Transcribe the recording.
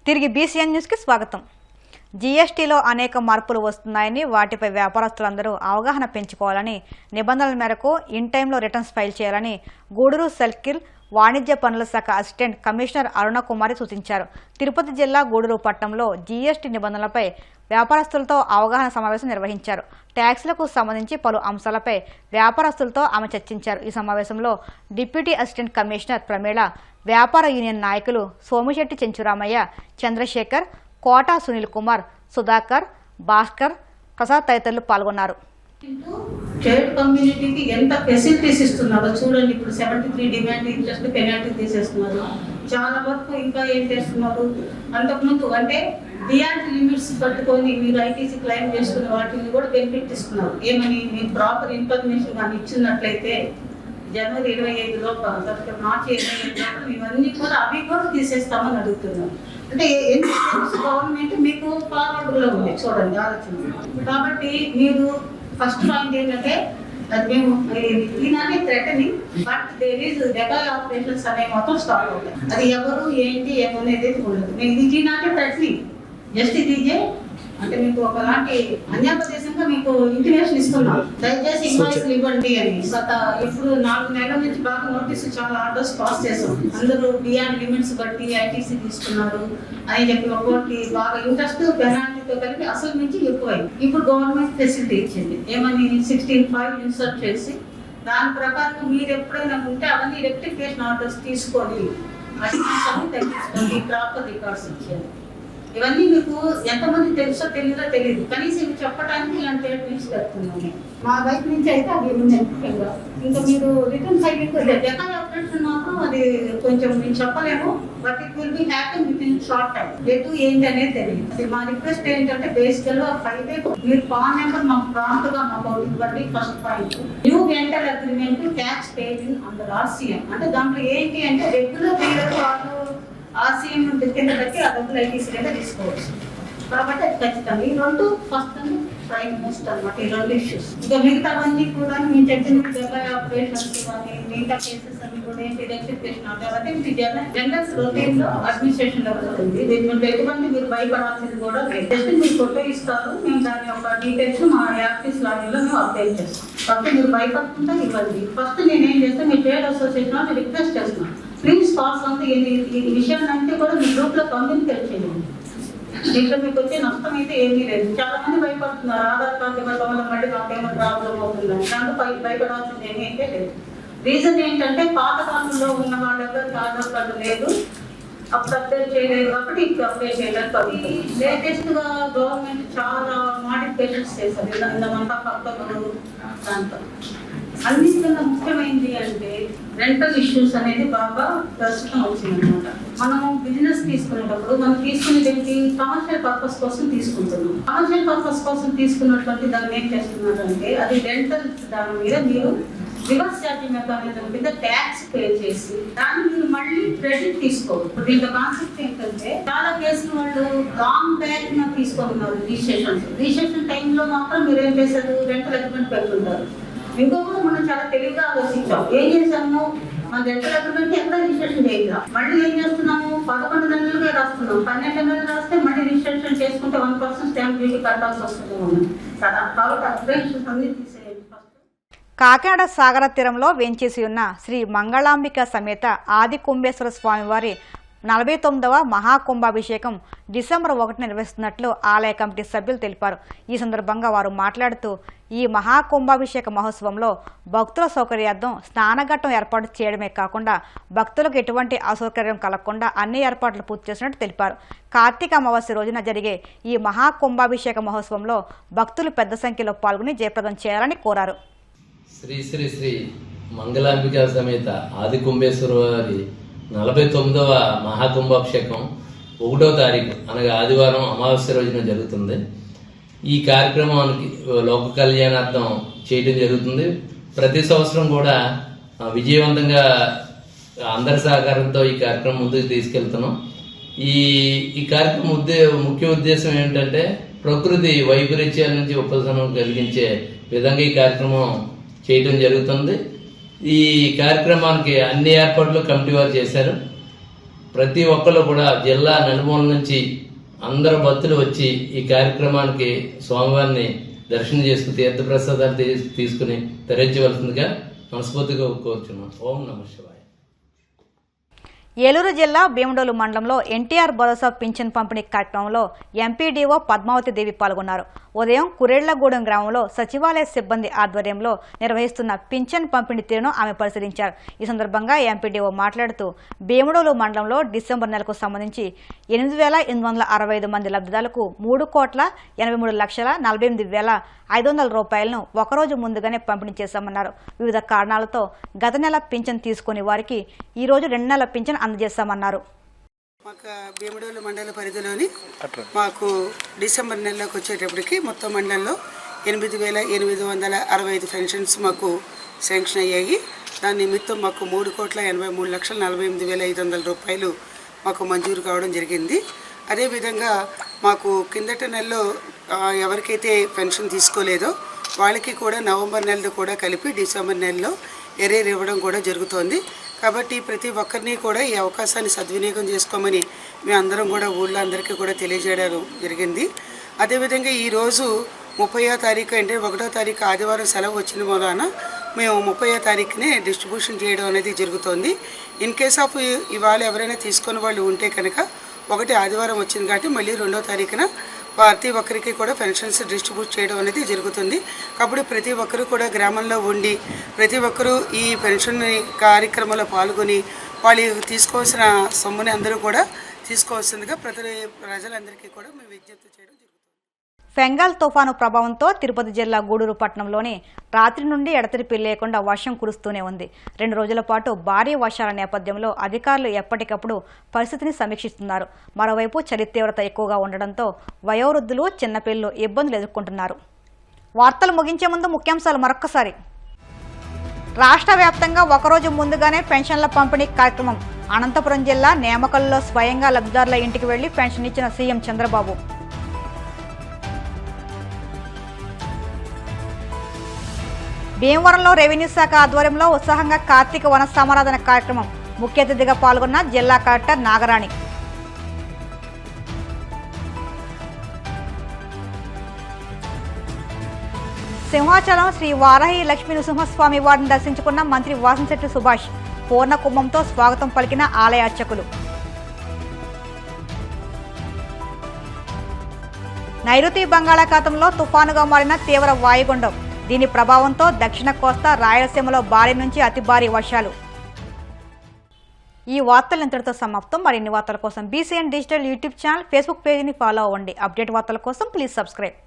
తిరిగి బీసీఎన్ న్యూస్కి స్వాగతం. జీఎస్టీలో అనేక మార్పులు వస్తున్నాయని, వాటిపై వ్యాపారస్తులందరూ అవగాహన పెంచుకోవాలని, నిబంధనల మేరకు ఇన్ టైంలో రిటర్న్స్ ఫైల్ చేయాలని గూడూరు సర్కిల్ వాణిజ్య పనుల శాఖ అసిస్టెంట్ కమిషనర్ అరుణకుమారి సూచించారు. తిరుపతి జిల్లా గూడూరు పట్టణంలో జీఎస్టీ నిబంధనలపై వ్యాపారస్తులతో అవగాహన సమావేశం నిర్వహించారు. ట్యాక్స్లకు సంబంధించి పలు అంశాలపై వ్యాపారస్తులతో ఆమె చర్చించారు. ఈ సమావేశంలో డిప్యూటీ అసిస్టెంట్ కమిషనర్ ప్రమీళ, వ్యాపార యూనియన్ నాయకులు సోమిశెట్టి చెంచురామయ్య, చంద్రశేఖర్, కోట సునీల్ కుమార్, సుధాకర్, భాస్కర్, ప్రసాద్ తదితరులు పాల్గొన్నారు. ట్రేడ్ కమ్యూనిటీకి ఎంత ఫెసిలిటీస్ ఇస్తున్నారో చూడండి. ఇప్పుడు 73 డిమాండ్ ఇంట్రెస్ట్ పెనాల్టీ తీసేస్తున్నారు. చాలా వరకు ఇంకా ఏం చేస్తున్నారు, అంతకుముందు అంటే బియాండ్ లిమిట్స్ పట్టుకొని మీరు ఐటీసీ క్లెయిమ్ చేసుకున్న వాటిని కూడా బెనిఫిట్ ఇస్తున్నారు. ఏమని మీరు ప్రాపర్ ఇన్ఫర్మేషన్ కానీ ఇచ్చినట్లయితే జనవరి 25 లోపల, మార్చి 25 లోపల ఇవన్నీ కూడా అవి కూడా తీసేస్తామని అడుగుతున్నారు. అంటే గవర్నమెంట్ మీకు ఫార్వర్డ్లో ఉంది చూడండి, ఆలోచన. కాబట్టి మీరు ఫస్ట్ పాయింట్ ఏంటంటే అది మేము ఈనాడే threatening, but there is decoy operations అనేవి మొత్తం స్టార్ట్ అవుతాయి. అది ఎవరు ఏంటి ఏమనేది ఉండదు. మేము ఇది ఈనాడే థ్రెటనింగ్, జస్ట్ ఇదిజే అంటే మీకు ఒకలాంటి అన్యాపదేశంగా మీకు ఇంటిమేషన్ ఇస్తున్నాం, దయచేసి ఇన్వాయిస్లు ఇవ్వండి అని. గత ఇప్పుడు 4 నెలల నుంచి బాగా నోటీస్, చాలా ఆర్డర్స్ పాస్ చేసాం. అందరూ బియాండ్ లిమిట్స్ బట్టి ఐటీసీ తీసుకున్నారు అని చెప్పి ఒక్కొక్కటి బాగా ఇంట్రెస్ట్ పెనాల్టీతో కలిపి అసలు నుంచి ఎక్కువైంది. ఇప్పుడు గవర్నమెంట్ ఫెసిలిటీ ఇచ్చింది, ఏమని 16.5 ఇన్సర్ట్ చేసి దాని ప్రకారం మీరు ఎప్పుడైనా ఉంటే అవన్నీ రెక్టిఫికేషన్ ఆర్డర్స్ తీసుకొని అడిషనల్స్ తగ్గించుకోండి, ప్రాపర్ రికార్డ్స్ ఇచ్చేది. ఇవన్నీ మీకు ఎంతమంది తెలుసో తెలియదో తెలియదు, కనీసం ఇవి చెప్పడానికి ఇలాంటి నుంచి చెప్తున్నాను. మా వైపు నుంచి అయితే అది ముఖ్యంగా ఇంకా మీరు రిటర్న్ ఫైలింగ్ డెకాయ్ ఆపరేషన్ మాత్రం అది కొంచెం మేము చెప్పలేము, but it will be happen with in short time. ఎటు ఏంటి అనేది తెలియదు. మా రిక్వెస్ట్ ఏంటంటే బేసికల్ గా 5 మీరు పాన్ నెంబర్ మాకు ప్రాంప్ట్ గా మాకు ఇవ్వండి. First point, new rental agreement tax paying under RCM. అంటే దాంట్లో ఏంటి అంటే రెగ్యులర్ పీరియడ్ వాళ్ళు ఆర్సీఎం కింద బట్టి ఆ డబ్బులు ఐటీసీ కింద తీసుకోవచ్చు. కాబట్టి అది ఖచ్చితంగా ఈ రెండు ఫస్ట్ ప్రైమ్ మోస్ట్ అనమాట, ఈ 2 ఇష్యూస్. ఇక మిగతావన్నీ కూడా మేము చెప్పిన డెకాయ్ ఆపరేషన్స్ కానీ మిగతా కేసెస్ అన్ని కూడా ఏంటి రెక్టిఫికేషన్ ఆర్డర్ అంటే ఇది జనరల్ రొటీన్ లో అడ్మినిస్ట్రేషన్ లెవెల్ ఉంది. దీంట్లో ఎటువంటి మీరు భయపడాల్సింది కూడా లేదు. జస్ట్ మీరు ఫోటో ఇస్తారు, మేము దాని యొక్క డీటెయిల్స్ మా యాక్టిస్ లాగిన్లో మేము అప్డేట్ చేస్తాం. ఫస్ట్ మీరు భయపడకుండా ఇవ్వండి. ఫస్ట్ నేనేం చేస్తాను, మీ ట్రేడ్ అసోసియేషన్ వాళ్ళు రిక్వెస్ట్ చేస్తున్నాను, ప్లీజ్ పాస్ అంతా ఈ విషయాన్ని కూడా మీ గ్రూప్లో కమ్యూనికేట్ చేయండి. దీంట్లో మీకు వచ్చే నష్టం అయితే ఏమీ లేదు. చాలా మంది భయపడుతున్నారు, ఆధార్ కార్డు ఇవ్వడం వల్ల మళ్ళీ మాకేమో ప్రాబ్లం అవుతుందని. దాంట్లో భయపడాల్సింది ఏమీ అయితే లేదు. రీజన్ ఏంటంటే పాత కాలంలో ఉన్న వాళ్ళ ఎవరికి ఆధార్ కార్డు లేదు, అప్పుడు అప్డేట్ చేయలేదు కాబట్టి ఇప్పుడు అప్డేట్ చేయలేదు. లేటెస్ట్ గా గవర్నమెంట్ చాలా మోడిఫికేషన్స్ చేశారు ఇంత మంత్ ఆఫ్ అక్టోబర్. దాంట్లో అన్నిటికన్నా ముఖ్యమైనది అంటే రెంటల్ ఇష్యూస్ అనేది బాగా ప్రస్తుతం వచ్చిందనమాట. మనము బిజినెస్ తీసుకునేటప్పుడు మనం తీసుకునేది కమర్షియల్ పర్పస్ కోసం తీసుకుంటున్నాం. కమర్షియల్ పర్పస్ కోసం తీసుకున్నటువంటి దాన్ని ఏం చేస్తున్నారంటే అది రెంటల్ దాని మీద మీరు రివర్స్ ఛార్జింగ్ మెకానిజం కింద ట్యాక్స్ పే చేసి దాన్ని మీరు మళ్ళీ క్రెడిట్ తీసుకోవచ్చు. దీంట్లో కాన్సెప్ట్ ఏంటంటే చాలా కేసులు వాళ్ళు లాంగ్ బ్యాక్ తీసుకుంటున్నారు. రిజిస్ట్రేషన్ టైంలో మాత్రం మీరు ఏం చేశారు, రెంటల్ అగ్రిమెంట్ పెట్టుకుంటారు. ఇంకొకటి మనం చాలా తెలివిగా ఆలోచించాం. ఏం చేసాము, మన రెంటల్ అగ్రిమెంట్ ఎక్కడ రిజిస్ట్రేషన్ చేయాలి, మళ్ళీ ఏం చేస్తున్నాము 11 నెలలుగా రాస్తున్నాం. 12 నెలలు రాస్తే మళ్ళీ రిజిస్ట్రేషన్ చేసుకుంటే 1% స్టాంప్ డ్యూటీ కట్టాల్సి వస్తుంది కదా. కాబట్టి అప్డేషన్స్ అన్ని తీసేయండి. కాకినాడ సాగర తీరంలో వేంచేసి ఉన్న శ్రీ మంగళాంబిక సమేత ఆది కుంభేశ్వర స్వామివారి 49వ మహాకుంభాభిషేకం డిసెంబర్ 1 నిర్వహిస్తున్నట్లు ఆలయ కమిటీ సభ్యులు తెలిపారు. ఈ సందర్భంగా వారు మాట్లాడుతూ ఈ మహాకుంభాభిషేక మహోత్సవంలో భక్తుల సౌకర్యార్థం స్నానఘట్టం ఏర్పాటు చేయడమే కాకుండా భక్తులకు ఎటువంటి అసౌకర్యం కలగకుండా అన్ని ఏర్పాట్లు పూర్తి చేసినట్టు తెలిపారు. కార్తీక అమావాస్య రోజున జరిగే ఈ మహాకుంభాభిషేక మహోత్సవంలో భక్తులు పెద్ద సంఖ్యలో పాల్గొని జయప్రదం చేయాలని కోరారు. శ్రీ శ్రీ శ్రీ మంగళాంబిక సమేత ఆది కుంభేశ్వర వారి 49వ మహాకుంభాభిషేకం 1వ తారీఖు అనగా ఆదివారం అమావాస్య రోజున జరుగుతుంది. ఈ కార్యక్రమానికి లోక కళ్యాణార్థం చేయడం జరుగుతుంది. ప్రతి సంవత్సరం కూడా విజయవంతంగా అందరి సహకారంతో ఈ కార్యక్రమం ముందుకు తీసుకెళ్తున్నాం. ఈ కార్యక్రమం ముఖ్య ఉద్దేశం ఏంటంటే ప్రకృతి వైపరీత్యాల నుంచి ఉపశమనం కలిగించే విధంగా ఈ కార్యక్రమం చేయడం జరుగుతుంది. ఈ కార్యక్రమానికి అన్ని ఏర్పాట్లు కమిటీ వారు చేశారు. ప్రతి ఒక్కరు కూడా జిల్లా నలుమూల నుంచి అందరు భక్తులు వచ్చి ఈ కార్యక్రమానికి స్వామివారిని దర్శనం చేసుకుని తీర్థప్రసాదాలు తీసుకుని తరించవలసిందిగా మనస్ఫూర్తిగా కోరుచున్నాం. ఓం నమః శివాయ. ఏలూరు జిల్లా భీమడోలు మండలంలో ఎన్టీఆర్ భరోసా పింఛన్ పంపిణీ కార్యక్రమంలో ఎంపీడీఓ పద్మావతి దేవి పాల్గొన్నారు. ఉదయం కురేళ్లగూడెం గ్రామంలో సచివాలయ సిబ్బంది ఆధ్వర్యంలో నిర్వహిస్తున్న పింఛన్ పంపిణీ తీరును ఆమె పరిశీలించారు. ఈ సందర్భంగా ఎంపీడీఓ మాట్లాడుతూ భీమడోలు మండలంలో డిసెంబర్ నెలకు సంబంధించి 8,865 మంది లబ్ధిదారులకు 3,83,48,500 రూపాయలను ఒకరోజు ముందుగానే పంపిణీ చేశామన్నారు. వివిధ కారణాలతో గత నెల పింఛన్ తీసుకుని వారికి ఈ రోజు 2 నెలల పింఛన్ అందజేస్తామన్నారు. మాకు భీమడోలు మండల పరిధిలోని మాకు డిసెంబర్ నెలలోకి వచ్చేటప్పటికి మొత్తం మండలంలో 8,865 పెన్షన్స్ మాకు శాంక్షన్ అయ్యాయి. దాని నిమిత్తం మాకు 3,83,48,500 రూపాయలు మాకు మంజూరు కావడం జరిగింది. అదేవిధంగా మాకు కిందటి నెలలో ఎవరికైతే పెన్షన్ తీసుకోలేదో వాళ్ళకి కూడా నవంబర్ నెలలో కూడా కలిపి డిసెంబర్ నెలలో ఎరేర్ ఇవ్వడం కూడా జరుగుతోంది. కాబట్టి ప్రతి ఒక్కరిని కూడా ఈ అవకాశాన్ని సద్వినియోగం చేసుకోమని మేము అందరం కూడా ఊళ్ళో అందరికీ కూడా తెలియజేయడం జరిగింది. అదేవిధంగా ఈరోజు 30వ తారీఖు అంటే 1వ తారీఖు ఆదివారం సెలవు వచ్చిన మూలాన మేము 30వ తారీఖునే డిస్ట్రిబ్యూషన్ చేయడం అనేది జరుగుతోంది. ఇన్ కేస్ ఆఫ్ ఇవాళ ఎవరైనా తీసుకున్న వాళ్ళు ఉంటే కనుక 1 ఆదివారం వచ్చింది కాబట్టి మళ్ళీ 2వ తారీఖున ప్రతి ఒక్కరికి కూడా పెన్షన్స్ డిస్ట్రిబ్యూట్ చేయడం అనేది జరుగుతుంది. కాబట్టి ప్రతి ఒక్కరు కూడా గ్రామంలో ఉండి ప్రతి ఒక్కరూ ఈ పెన్షన్ కార్యక్రమంలో పాల్గొని వాళ్ళు తీసుకోవాల్సిన సొమ్ముని అందరూ కూడా తీసుకోవాల్సిందిగా ప్రజలందరికీ కూడా మేము విజ్ఞప్తి చేయడం జరుగుతుంది. ఫెంగాల్ తుఫాను ప్రభావంతో తిరుపతి జిల్లా గూడూరు పట్టణంలోని రాత్రి నుండి ఎడతెరిపి లేకుండా వర్షం కురుస్తూనే ఉంది. 2 రోజుల పాటు భారీ వర్షాల నేపథ్యంలో అధికారులు ఎప్పటికప్పుడు పరిస్థితిని సమీక్షిస్తున్నారు. మరోవైపు చలి తీవ్రత ఎక్కువగా ఉండడంతో వయోవృద్ధులు, చిన్నపిల్లలు ఇబ్బందులు ఎదుర్కొంటున్నారు. వార్తలు ముగించే ముందు ముఖ్యాంశాలు మరొక్కసారి. రాష్ట్ర వ్యాప్తంగా ఒకరోజు ముందుగానే పెన్షన్ల పంపిణీ కార్యక్రమం. అనంతపురం జిల్లా నేమకల్లో స్వయంగా లబ్ధిదారుల ఇంటికి వెళ్లి పెన్షన్ ఇచ్చిన సీఎం చంద్రబాబు. భీమవరంలో రెవెన్యూ శాఖ ఆధ్వర్యంలో ఉత్సాహంగా కార్తీక వన సమారాధన కార్యక్రమం. ముఖ్య అతిథిగా పాల్గొన్న జిల్లా కలెక్టర్ నాగరాణి. సింహాచలం శ్రీ వారాహి లక్ష్మీ నృసింహస్వామి వారిని దర్శించుకున్న మంత్రి వాసంశెట్టి సుభాష్. పూర్ణ కుంభంతో స్వాగతం పలికిన ఆలయ అర్చకులు. నైరుతి బంగాళాఖాతంలో తుఫానుగా మారిన తీవ్ర వాయుగుండం. దీని ప్రభావంతో దక్షిణ కోస్తా, రాయలసీమలో భారీ నుంచి అతి భారీ వర్షాలు. ఈ వార్తలు ఇంతటితో సమాప్తం. మరిన్ని వార్తల కోసం BCN digital YouTube channel, Facebook పేజీని ఫాలో అవ్వండి. అప్డేట్ వార్తల కోసం ప్లీజ్ సబ్స్క్రైబ్.